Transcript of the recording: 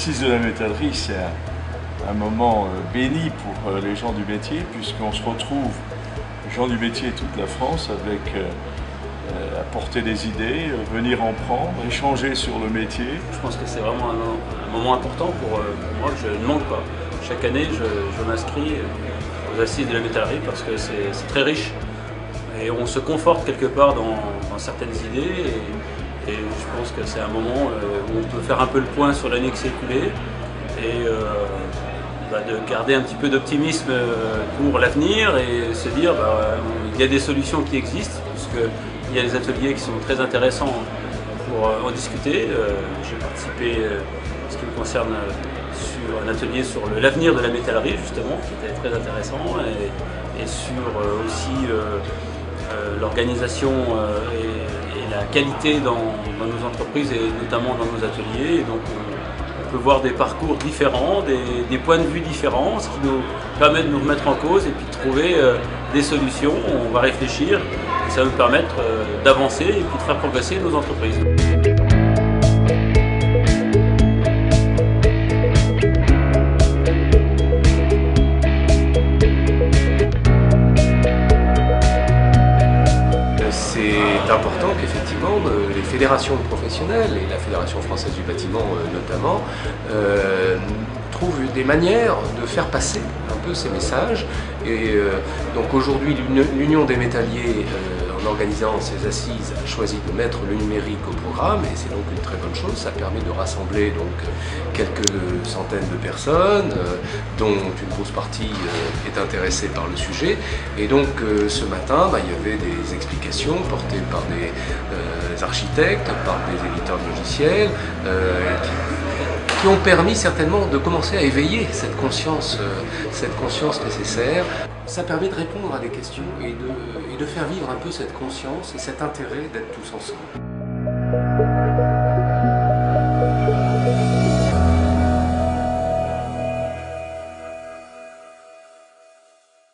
Assises de la métallerie, c'est un moment béni pour les gens du métier, puisqu'on se retrouve, les gens du métier de toute la France, avec apporter des idées, venir en prendre, échanger sur le métier. Je pense que c'est vraiment un moment important pour moi que je ne manque pas. Chaque année, je m'inscris aux Assises de la métallerie parce que c'est très riche et on se conforte quelque part dans certaines idées et je pense que c'est un moment où on peut faire un peu le point sur l'année qui s'est écoulée et de garder un petit peu d'optimisme pour l'avenir et se dire il y a des solutions qui existent puisqu'il y a des ateliers qui sont très intéressants pour en discuter. J'ai participé, ce qui me concerne, sur un atelier sur l'avenir de la métallerie justement, qui était très intéressant, et sur aussi l'organisation et la qualité dans nos entreprises et notamment dans nos ateliers. Et donc on peut voir des parcours différents, des points de vue différents, ce qui nous permet de nous remettre en cause et puis de trouver des solutions. On va réfléchir et ça va nous permettre d'avancer et puis de faire progresser nos entreprises. C'est important qu'effectivement les fédérations professionnelles et la Fédération française du bâtiment notamment trouvent des manières de faire passer un peu ces messages. Et donc aujourd'hui l'Union des métalliers en organisant ces assises a choisi de mettre le numérique au programme et c'est donc une très bonne chose. Ça permet de rassembler donc quelques centaines de personnes dont une grosse partie est intéressée par le sujet. Et donc ce matin il y avait des explications portées par des architectes, par des éditeurs de logiciels qui ont permis certainement de commencer à éveiller cette conscience nécessaire. Ça permet de répondre à des questions et de faire vivre un peu cette conscience et cet intérêt d'être tous ensemble.